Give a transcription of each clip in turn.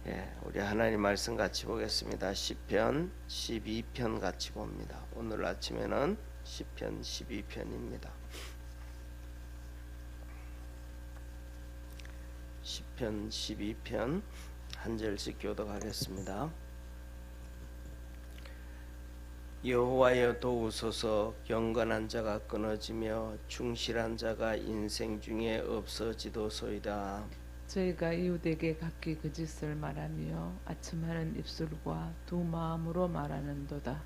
우리 하나님 말씀 같이 보겠습니다. 시편 12편 같이 봅니다. 오늘 아침에는 시편 12편입니다. 시편 12편 한 절씩 교독하겠습니다. 여호와여 도우소서. 경건한 자가 끊어지며 충실한 자가 인생 중에 없어지도소이다. 저희가 이웃에게 각기 그 짓을 말하며 아첨하는 입술과 두 마음으로 말하는도다.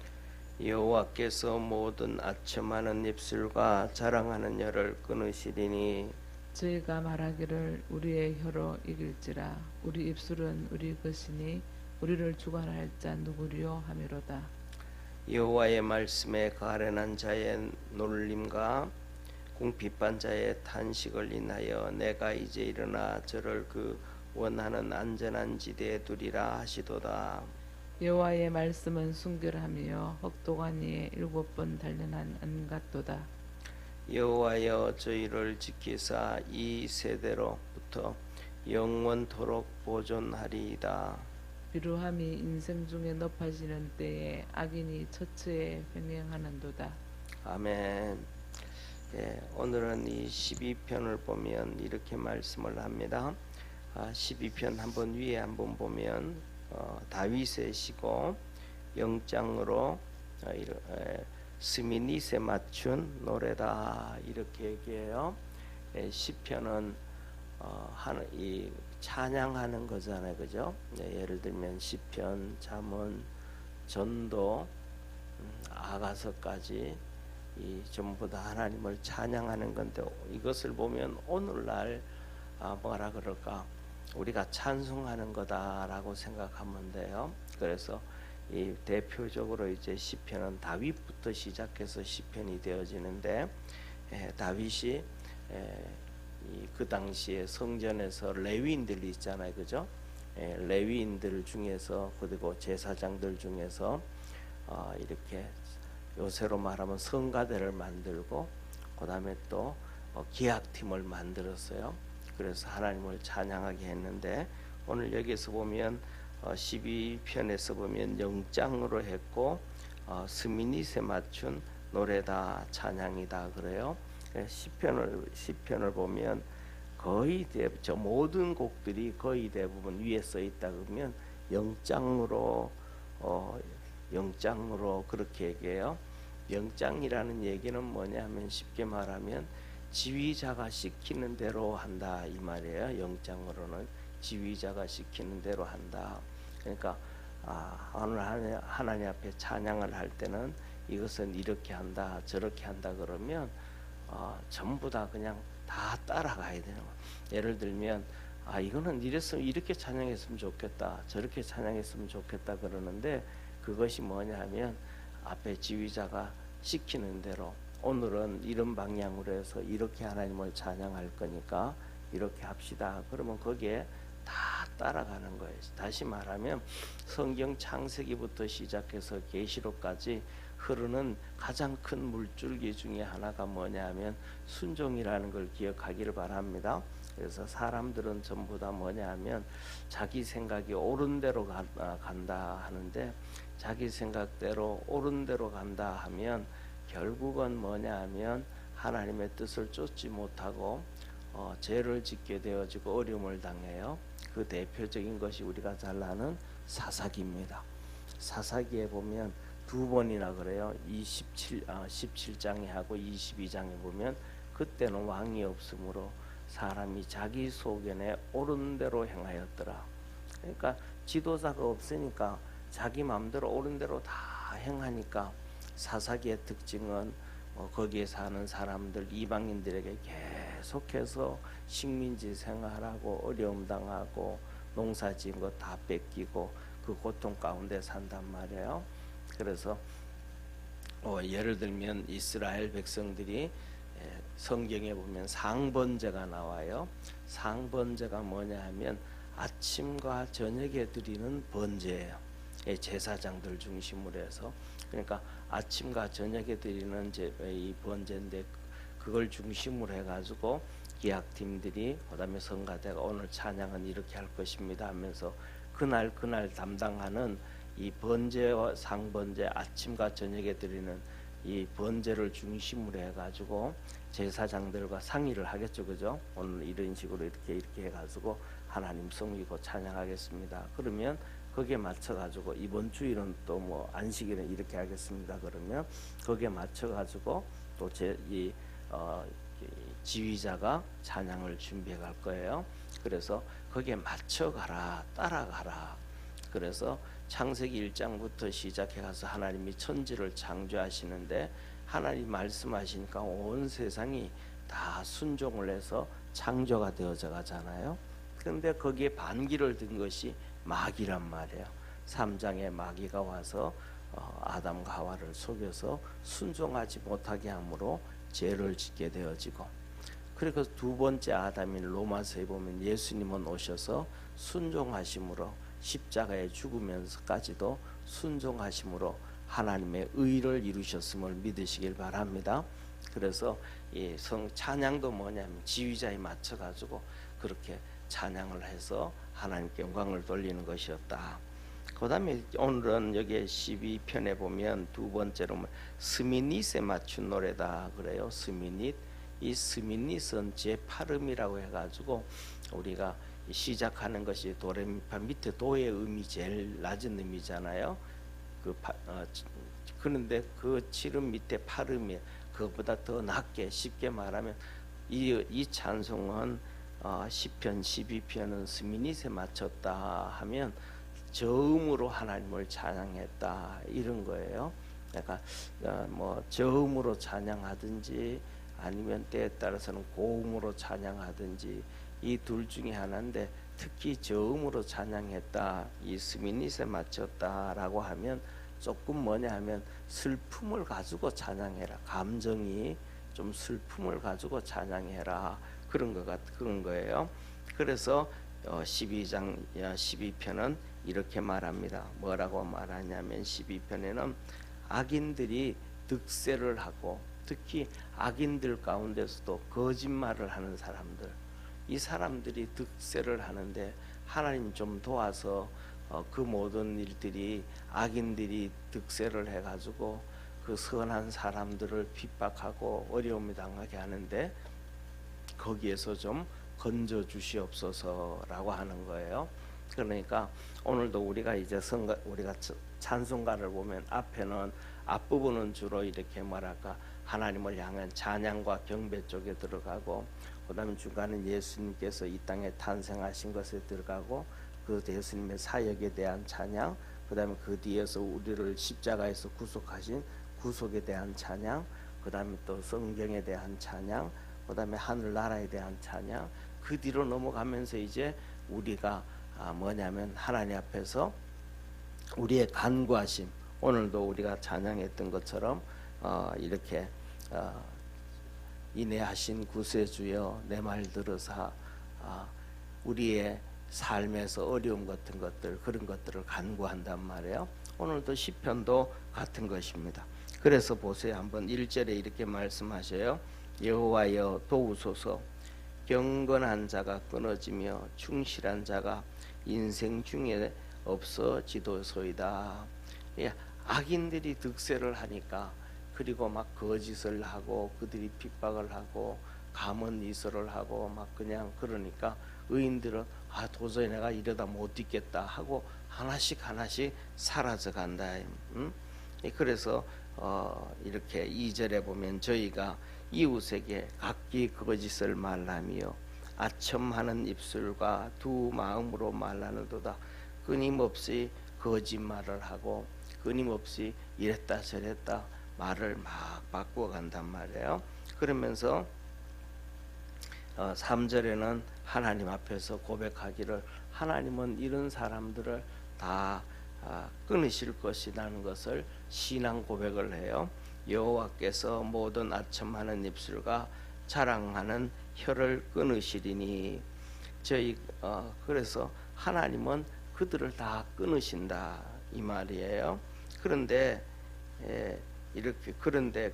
여호와께서 모든 아첨하는 입술과 자랑하는 혀를 끊으시리니 저희가 말하기를 우리의 혀로 이길지라. 우리 입술은 우리 것이니 우리를 주관할 자 누구리요 하미로다. 여호와의 말씀에 가련한 자의 놀림과 궁핍한 자의 탄식을 인하여 내가 이제 일어나 저를 그 원하는 안전한 지대에 두리라 하시도다. 여호와의 말씀은 순결하며 흑도간 위에 7번 단련한 안 같도다. 여호와여 저희를 지키사 이 세대로부터 영원토록 보존하리이다. 비루함이 인생 중에 높아지는 때에 악인이 처처에 횡행하는도다. 아멘. 오늘은 이 12편을 보면 이렇게 말씀을 합니다. 12편 한번 위에 한번 보면 다윗의 시고 영장으로 스미닛에 맞춘 노래다 이렇게 얘기해요. 시편은 이 찬양하는 거잖아요, 그죠? 예를 들면 시편, 잠언, 전도, 아가서까지 이 전부 다 하나님을 찬양하는 건데, 이것을 보면 오늘날 뭐라 그럴까, 우리가 찬송하는 거다라고 생각하면 돼요. 그래서 이 대표적으로 이제 시편은 다윗부터 시작해서 시편이 되어지는데, 다윗이 그 당시에 성전에서 레위인들이 있잖아요, 그죠? 레위인들 중에서, 그리고 제사장들 중에서 이렇게 요새로 말하면 성가대를 만들고, 그 다음에 또 기악팀을 만들었어요. 그래서 하나님을 찬양하게 했는데, 오늘 여기서 보면 12편에서 보면 영장으로 했고, 스미닛에 맞춘 노래다, 찬양이다 그래요. 시편을 보면 거의 저 모든 곡들이 거의 대부분 위에 써 있다 그러면 영장으로 그렇게 얘기해요. 영장이라는 얘기는 뭐냐면, 쉽게 말하면 지휘자가 시키는 대로 한다 이 말이에요. 영장으로는 지휘자가 시키는 대로 한다. 그러니까 오늘 하나님 앞에 찬양을 할 때는 이것은 이렇게 한다 저렇게 한다 그러면 전부 다 그냥 다 따라가야 되는 거예요. 예를 들면 이거는 이랬으면 이렇게 찬양했으면 좋겠다, 저렇게 찬양했으면 좋겠다 그러는데, 그것이 뭐냐면 앞에 지휘자가 시키는 대로 오늘은 이런 방향으로 해서 이렇게 하나님을 찬양할 거니까 이렇게 합시다. 그러면 거기에 다 따라가는 거예요. 다시 말하면 성경 창세기부터 시작해서 계시록까지 흐르는 가장 큰 물줄기 중에 하나가 뭐냐면 순종이라는 걸 기억하기를 바랍니다. 그래서 사람들은 전부 다 뭐냐면 자기 생각이 옳은 대로 간다 하는데, 자기 생각대로 옳은 대로 간다 하면 결국은 뭐냐면 하나님의 뜻을 쫓지 못하고 죄를 짓게 되어지고 어려움을 당해요. 그 대표적인 것이 우리가 잘 아는 사사기입니다. 사사기에 보면 두 번이나 그래요. 17장에 하고 22장에 보면, 그때는 왕이 없으므로 사람이 자기 소견에 옳은 대로 행하였더라. 그러니까 지도자가 없으니까 자기 마음대로 옳은 대로 다 행하니까, 사사기의 특징은 거기에 사는 사람들, 이방인들에게 계속해서 식민지 생활하고 어려움 당하고 농사 지은 거 다 뺏기고 그 고통 가운데 산단 말이에요. 그래서 예를 들면 이스라엘 백성들이 성경에 보면 상번제가 나와요. 상번제가 뭐냐 하면 아침과 저녁에 드리는 번제예요. 제사장들 중심으로 해서, 그러니까 아침과 저녁에 드리는 이 번제인데, 그걸 중심으로 해가지고 기악팀들이, 그다음에 성가대가 오늘 찬양은 이렇게 할 것입니다 하면서 그날 담당하는 이 번제와 상번제, 아침과 저녁에 드리는 이 번제를 중심으로 해가지고 제사장들과 상의를 하겠죠, 그죠? 오늘 이런 식으로 이렇게 해가지고 하나님 섬기고 찬양하겠습니다. 그러면 거기에 맞춰가지고 이번 주일은 또 뭐 안식일은 이렇게 하겠습니다. 그러면 거기에 맞춰가지고 또 지휘자가 찬양을 준비해 갈 거예요. 그래서 거기에 맞춰가라, 따라가라. 그래서 창세기 1장부터 시작해 가서 하나님이 천지를 창조하시는데 하나님 말씀하시니까 온 세상이 다 순종을 해서 창조가 되어져 가잖아요. 그런데 거기에 반기를 든 것이 마귀란 말이에요. 3장에 마귀가 와서 아담과 하와를 속여서 순종하지 못하게 함으로 죄를 짓게 되어지고, 그리고 두 번째 아담인 로마서에 보면 예수님은 오셔서 순종하심으로 십자가에 죽으면서까지도 순종하심으로 하나님의 의를 이루셨음을 믿으시길 바랍니다. 그래서 이 찬양도 뭐냐면 지휘자에 맞춰 가지고 그렇게 찬양을 해서 하나님께 영광을 돌리는 것이었다. 그 다음에 오늘은 여기 12편에 보면 두 번째로 스미닛에 맞춘 노래다 그래요. 스미닛. 이 스미닛은 제8음이라고 해가지고 우리가 시작하는 것이 도레미파, 밑에 도의 음이 제일 낮은 음이잖아요. 그런데 그 7음 밑에 8음이 그것보다 더 낮게, 쉽게 말하면 이 찬송은 10편 12편은 스미닛에 맞췄다 하면 저음으로 하나님을 찬양했다 이런 거예요. 그러니까 뭐 저음으로 찬양하든지 아니면 때에 따라서는 고음으로 찬양하든지 이 둘 중에 하나인데, 특히 저음으로 찬양했다, 이 스미닛에 맞췄다라고 하면 조금 뭐냐 하면 슬픔을 가지고 찬양해라, 감정이 좀 슬픔을 가지고 찬양해라, 그런 거예요. 그래서 12장 12편은 이렇게 말합니다. 뭐라고 말하냐면 12편에는 악인들이 득세를 하고, 특히 악인들 가운데서도 거짓말을 하는 사람들, 이 사람들이 득세를 하는데 하나님 좀 도와서 그 모든 일들이 악인들이 득세를 해가지고 그 선한 사람들을 핍박하고 어려움이 당하게 하는데 거기에서 좀 건져 주시옵소서라고 하는 거예요. 그러니까 오늘도 우리가 이제 우리가 찬송가를 보면 앞에는 앞부분은 주로 이렇게 뭐랄까 하나님을 향한 찬양과 경배 쪽에 들어가고, 그다음에 중간에 예수님께서 이 땅에 탄생하신 것에 들어가고, 그 예수님의 사역에 대한 찬양, 그다음에 그 뒤에서 우리를 십자가에서 구속하신 구속에 대한 찬양, 그다음에 또 성경에 대한 찬양, 그다음에 하늘나라에 대한 찬양, 그 뒤로 넘어가면서 이제 우리가 뭐냐면 하나님 앞에서 우리의 간구하심, 오늘도 우리가 찬양했던 것처럼 이렇게 인내하신 구세주여 내 말 들으사 우리의 삶에서 어려움 같은 것들, 그런 것들을 간구한단 말이에요. 오늘도 시편도 같은 것입니다. 그래서 보세요. 한번 1절에 이렇게 말씀하셔요. 여호와여 도우소서, 경건한 자가 끊어지며 충실한 자가 인생 중에 없어지도소이다. 악인들이 득세를 하니까, 그리고 막 거짓을 하고 그들이 핍박을 하고 가문 이설을 하고 막 그냥 그러니까 의인들은 도저히 내가 이러다 못 있겠다 하고 하나씩 사라져 간다. 그래서 이렇게 2절에 보면 저희가 이웃에게 각기 거짓을 말하며 아첨하는 입술과 두 마음으로 말하는도다. 끊임없이 거짓말을 하고 끊임없이 이랬다 저랬다 말을 막 바꾸어 간단 말이에요. 그러면서 3절에는 하나님 앞에서 고백하기를, 하나님은 이런 사람들을 다 끊으실 것이라는 것을 신앙 고백을 해요. 여호와께서 모든 아첨하는 입술과 자랑하는 혀를 끊으시리니, 그래서 하나님은 그들을 다 끊으신다 이 말이에요. 그런데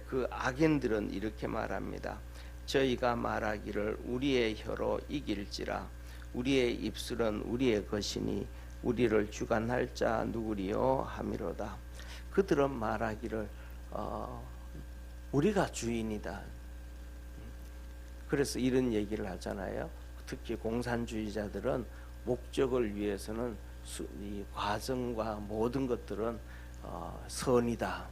그 악인들은 이렇게 말합니다. 저희가 말하기를 우리의 혀로 이길지라, 우리의 입술은 우리의 것이니 우리를 주관할 자 누구리요 하미로다. 그들은 말하기를 우리가 주인이다. 그래서 이런 얘기를 하잖아요. 특히 공산주의자들은 목적을 위해서는 이 과정과 모든 것들은 선이다.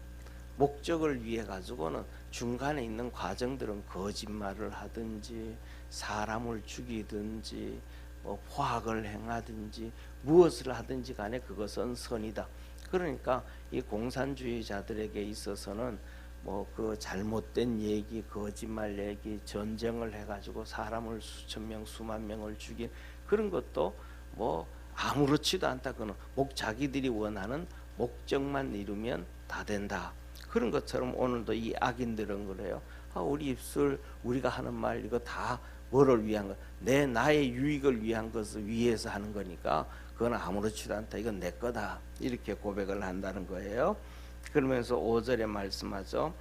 목적을 위해 가지고는 중간에 있는 과정들은 거짓말을 하든지 사람을 죽이든지 뭐 포악을 행하든지 무엇을 하든지 간에 그것은 선이다. 그러니까 이 공산주의자들에게 있어서는 뭐 그 잘못된 얘기, 거짓말 얘기, 전쟁을 해가지고 사람을 수천 명, 수만 명을 죽인 그런 것도 뭐 아무렇지도 않다. 그는 자기들이 원하는 목적만 이루면 다 된다. 그런 것처럼 오늘도 이 악인들은 그래요. 우리 입술, 우리가 하는 말 이거 다 뭐를 위한 거? 나의 유익을 위한 것을 위해서 하는 거니까 그건 아무렇지도 않다. 이건 내 거다. 이렇게 고백을 한다는 거예요. 그러면서 5절에 말씀하죠.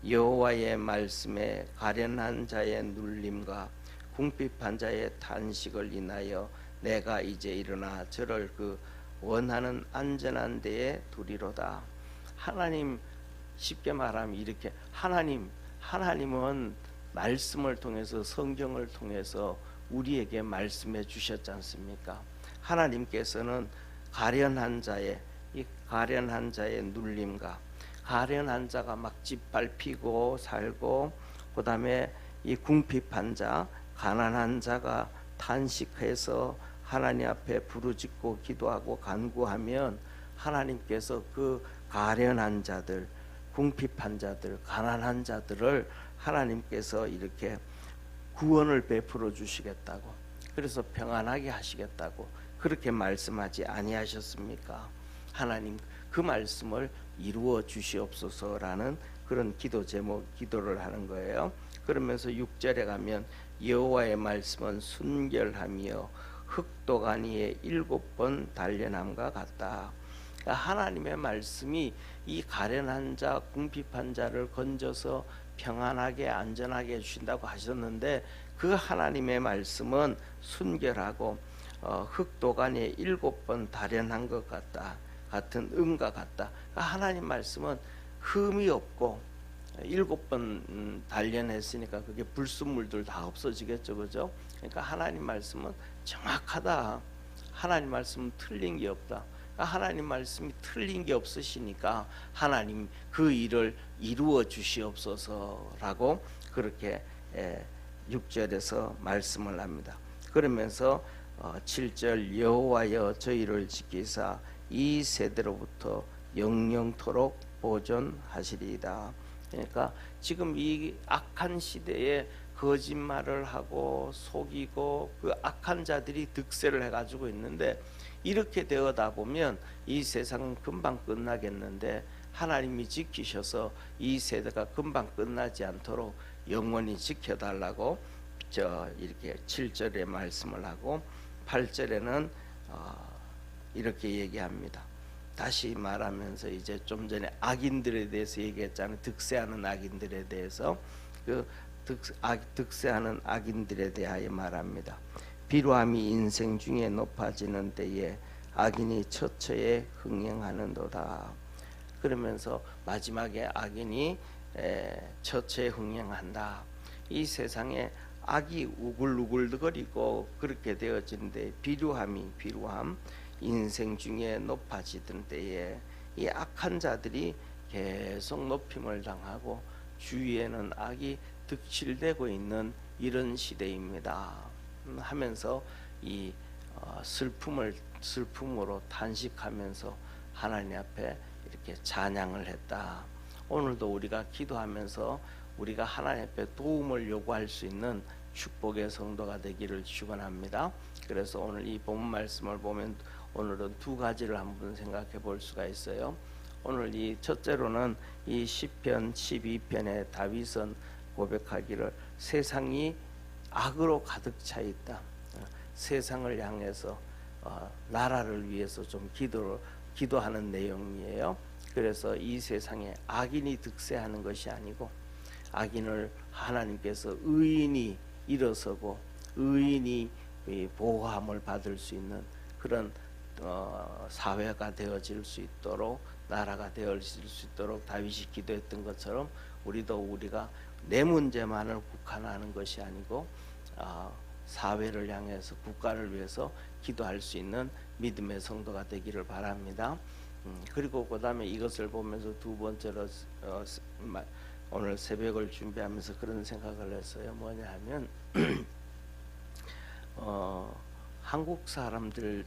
여호와의 말씀에 가련한 자의 눌림과 궁핍한 자의 탄식을 인하여 내가 이제 일어나 저를 그 원하는 안전한 데에 두리로다. 하나님, 쉽게 말하면 이렇게 하나님은 말씀을 통해서, 성경을 통해서 우리에게 말씀해 주셨지 않습니까? 하나님께서는 가련한 자의 눌림과 가련한 자가 막 짓밟히고 살고, 그 다음에 이 궁핍한 자, 가난한 자가 탄식해서 하나님 앞에 부르짖고 기도하고 간구하면 하나님께서 그 가련한 자들, 궁핍한 자들, 가난한 자들을 하나님께서 이렇게 구원을 베풀어 주시겠다고, 그래서 평안하게 하시겠다고 그렇게 말씀하지 아니하셨습니까? 하나님 그 말씀을 이루어 주시옵소서라는 그런 기도를 하는 거예요. 그러면서 6절에 가면 여호와의 말씀은 순결하며 흑도가니에 7번 단련함과 같다. 그러니까 하나님의 말씀이 이 가련한 자, 궁핍한 자를 건져서 평안하게 안전하게 해주신다고 하셨는데, 그 하나님의 말씀은 순결하고 흑도가니에 7번 단련한 것 같다. 같은 음과 같다. 그러니까 하나님 말씀은 흠이 없고 7번 단련했으니까 그게 불순물들 다 없어지겠죠, 그죠? 그러니까 하나님 말씀은 정확하다. 하나님 말씀은 틀린 게 없다. 그러니까 하나님 말씀이 틀린 게 없으시니까 하나님 그 일을 이루어 주시옵소서라고 그렇게 6절에서 말씀을 합니다. 그러면서 7절 여호와여 저희를 지키사 이 세대로부터 영영토록 보존하시리이다. 그러니까 지금 이 악한 시대에 거짓말을 하고 속이고 그 악한 자들이 득세를 해가지고 있는데, 이렇게 되어다 보면 이 세상은 금방 끝나겠는데 하나님이 지키셔서 이 세대가 금방 끝나지 않도록 영원히 지켜달라고 이렇게 7절에 말씀을 하고, 8절에는 이렇게 얘기합니다. 다시 말하면서 이제 좀 전에 악인들에 대해서 얘기했잖아요. 득세하는 악인들에 대해서 그 득세하는 악인들에 대하여 말합니다. 비루함이 인생 중에 높아지는 때에 악인이 처처에 흥행하는도다. 그러면서 마지막에 악인이 처처에 흥행한다. 이 세상에 악이 우글우글거리고 그렇게 되어지는데, 비루함 인생 중에 높아지던 때에 이 악한 자들이 계속 높임을 당하고 주위에는 악이 득실되고 있는 이런 시대입니다 하면서 이 슬픔으로 탄식하면서 하나님 앞에 이렇게 찬양을 했다. 오늘도 우리가 기도하면서 우리가 하나님 앞에 도움을 요구할 수 있는 축복의 성도가 되기를 축원합니다. 그래서 오늘 이 본문 말씀을 보면 오늘은 두 가지를 한번 생각해 볼 수가 있어요. 오늘 이 첫째로는 이 시편 12편의 다윗은 고백하기를 세상이 악으로 가득 차 있다. 세상을 향해서 나라를 위해서 좀 기도하는 내용이에요. 그래서 이 세상에 악인이 득세하는 것이 아니고 악인을 하나님께서 의인이 일어서고 의인이 보호함을 받을 수 있는 그런 사회가 되어질 수 있도록, 나라가 되어질 수 있도록 다윗이 기도했던 것처럼 우리가 내 문제만을 국한하는 것이 아니고 사회를 향해서, 국가를 위해서 기도할 수 있는 믿음의 성도가 되기를 바랍니다. 그리고 그 다음에 이것을 보면서 두 번째로 오늘 새벽을 준비하면서 그런 생각을 했어요. 뭐냐 하면 한국 사람들이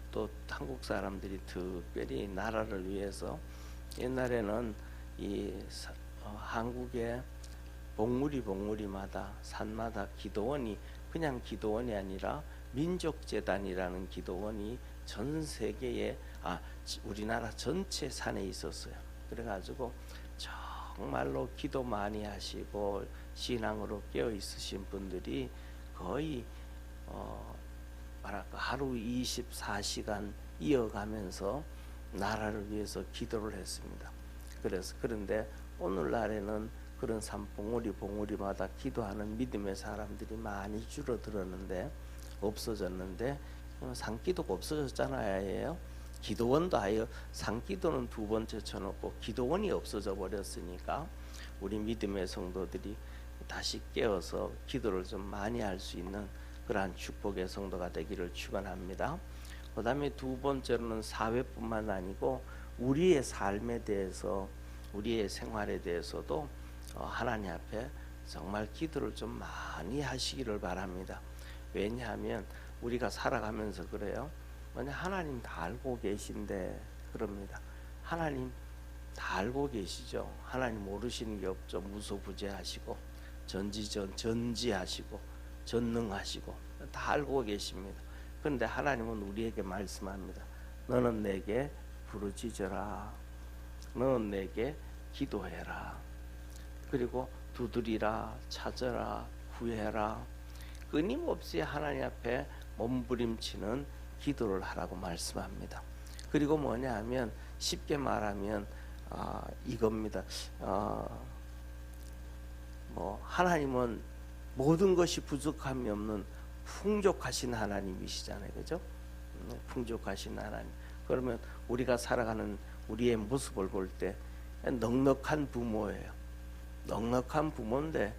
특별히 나라를 위해서, 옛날에는 한국의 봉우리마다 산마다 기도원이, 그냥 기도원이 아니라 민족재단이라는 기도원이 전 세계에 우리나라 전체 산에 있었어요. 그래가지고 정말로 기도 많이 하시고 신앙으로 깨어 있으신 분들이 거의 하루 24시간 이어가면서 나라를 위해서 기도를 했습니다. 그런데 오늘날에는 그런 봉우리마다 기도하는 믿음의 사람들이 많이 줄어들었는데, 없어졌는데, 산기도가 없어졌잖아요. 기도원도 아예, 산기도는 두 번째 쳐놓고 기도원이 없어져 버렸으니까 우리 믿음의 성도들이 다시 깨어서 기도를 좀 많이 할 수 있는 그러한 축복의 성도가 되기를 축원합니다. 그 다음에 두 번째로는 사회뿐만 아니고 우리의 삶에 대해서, 우리의 생활에 대해서도 하나님 앞에 정말 기도를 좀 많이 하시기를 바랍니다. 왜냐하면 우리가 살아가면서 그래요. 하나님 다 알고 계신데 그럽니다. 하나님 다 알고 계시죠. 하나님 모르시는 게 없죠. 무소부재하시고 전지하시고 전능하시고 다 알고 계십니다. 그런데 하나님은 우리에게 말씀합니다. 너는 내게 부르짖어라. 너는 내게 기도해라. 그리고 두드리라, 찾아라, 구해라. 끊임없이 하나님 앞에 몸부림치는 기도를 하라고 말씀합니다. 그리고 뭐냐 하면 쉽게 말하면 이겁니다. 하나님은 모든 것이 부족함이 없는 풍족하신 하나님이시잖아요. 그죠? 풍족하신 하나님. 그러면 우리가 살아가는 우리의 모습을 볼 때 넉넉한 부모예요. 넉넉한 부모인데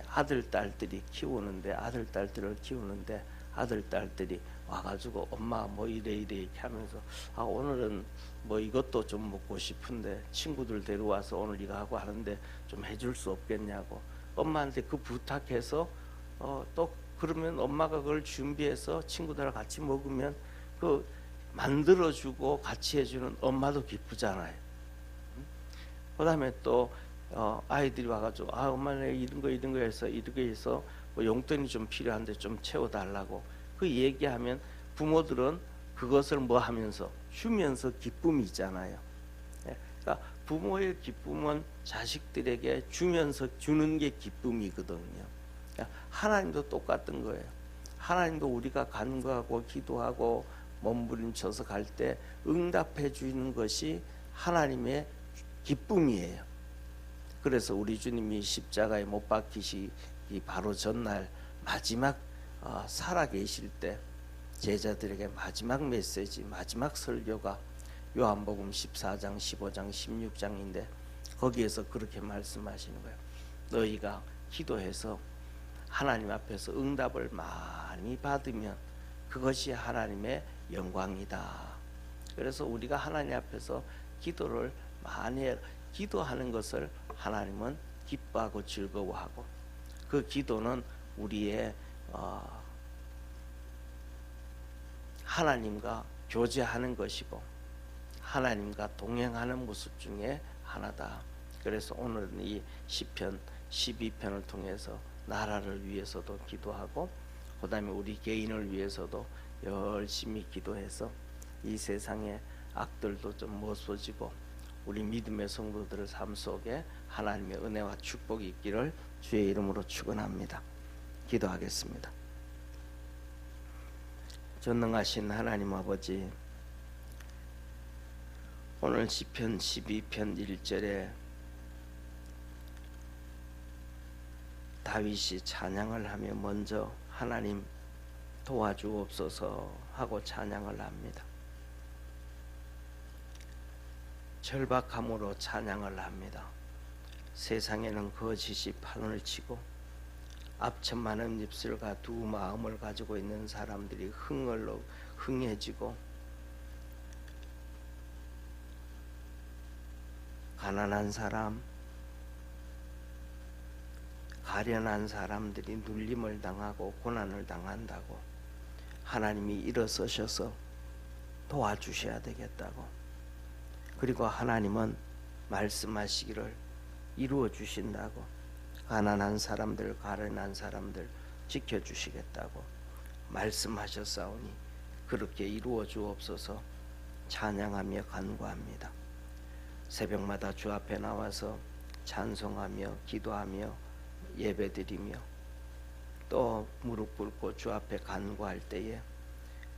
아들 딸들을 키우는데 아들 딸들이 와가지고 엄마 뭐 이래 이렇게 하면서 오늘은 뭐 이것도 좀 먹고 싶은데 친구들 데려와서 오늘 이거 하고 하는데 좀 해줄 수 없겠냐고 엄마한테 그 부탁해서 또 그러면 엄마가 그걸 준비해서 친구들하고 같이 먹으면 그 만들어주고 같이 해주는 엄마도 기쁘잖아요. 그 다음에 또 아이들이 와가지고 엄마 내가 이런 거 해서 이렇게 해서 뭐 용돈이 좀 필요한데 좀 채워달라고 그 얘기하면 부모들은 그것을 뭐 하면서 주면서 기쁨이 있잖아요. 그러니까 부모의 기쁨은 자식들에게 주면서 주는 게 기쁨이거든요. 그러니까 하나님도 똑같은 거예요. 하나님도 우리가 간구하고 기도하고 몸부림쳐서 갈 때 응답해 주는 것이 하나님의 기쁨이에요. 그래서 우리 주님이 십자가에 못 박히시기 바로 전날 마지막 살아 계실 때 제자들에게 마지막 메시지, 마지막 설교가 요한복음 14장, 15장, 16장인데 거기에서 그렇게 말씀하시는 거예요. 너희가 기도해서 하나님 앞에서 응답을 많이 받으면 그것이 하나님의 영광이다. 그래서 우리가 하나님 앞에서 기도를 많이 기도하는 것을 하나님은 기뻐하고 즐거워하고 그 기도는 우리의 하나님과 교제하는 것이고 하나님과 동행하는 모습 중에 하나다. 그래서 오늘은 이 시편 12편을 통해서 나라를 위해서도 기도하고 그 다음에 우리 개인을 위해서도 열심히 기도해서 이 세상의 악들도 좀 멎어지고 우리 믿음의 성도들의 삶 속에 하나님의 은혜와 축복이 있기를 주의 이름으로 축원합니다. 기도하겠습니다. 전능하신 하나님 아버지, 오늘 시편 12편 1절에 다윗이 찬양을 하며 먼저 하나님 도와주옵소서 하고 찬양을 합니다. 절박함으로 찬양을 합니다. 세상에는 거짓이 판을 치고 앞천만은 입술과 두 마음을 가지고 있는 사람들이 흥해지고 가난한 사람, 가련한 사람들이 눌림을 당하고 고난을 당한다고 하나님이 일어서셔서 도와주셔야 되겠다고, 그리고 하나님은 말씀하시기를 이루어 주신다고, 가난한 사람들, 가련한 사람들 지켜주시겠다고 말씀하셨사오니 그렇게 이루어 주옵소서 찬양하며 간구합니다. 새벽마다 주 앞에 나와서 찬송하며 기도하며 예배드리며 또 무릎 꿇고 주 앞에 간구할 때에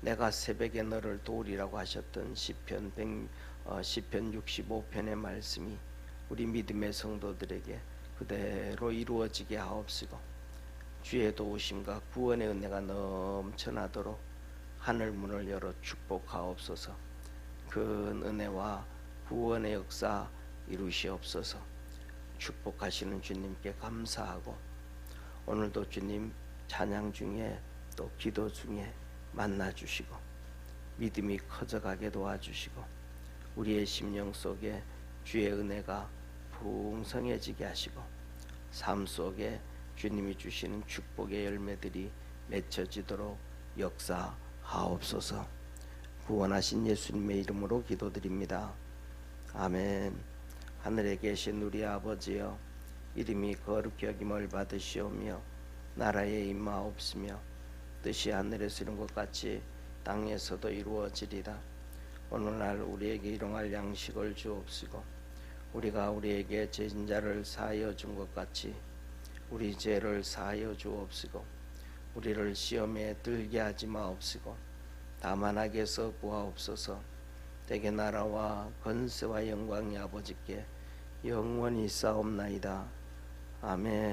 내가 새벽에 너를 도우리라고 하셨던 시편 65편의 말씀이 우리 믿음의 성도들에게 그대로 이루어지게 하옵시고, 주의 도우심과 구원의 은혜가 넘쳐나도록 하늘 문을 열어 축복하옵소서. 그 은혜와 구원의 역사 이루시옵소서. 축복하시는 주님께 감사하고, 오늘도 주님 찬양 중에 또 기도 중에 만나 주시고 믿음이 커져가게 도와주시고 우리의 심령 속에 주의 은혜가 풍성해지게 하시고 삶 속에 주님이 주시는 축복의 열매들이 맺혀지도록 역사하옵소서. 구원하신 예수님의 이름으로 기도드립니다. 아멘. 하늘에 계신 우리 아버지여, 이름이 거룩히 여김을 받으시오며 나라에 임하옵시며 뜻이 하늘에서 이룬 것 같이 땅에서도 이루어지리라. 오늘날 우리에게 일용할 양식을 주옵시고 우리가 우리에게 죄진 자를 사하여 준 것 같이 우리 죄를 사하여 주옵시고 우리를 시험에 들게 하지 마옵시고 다만 악에서 구하옵소서. 대개 나라와 권세와 영광이 아버지께 영원히 있사옵나이다. 아멘.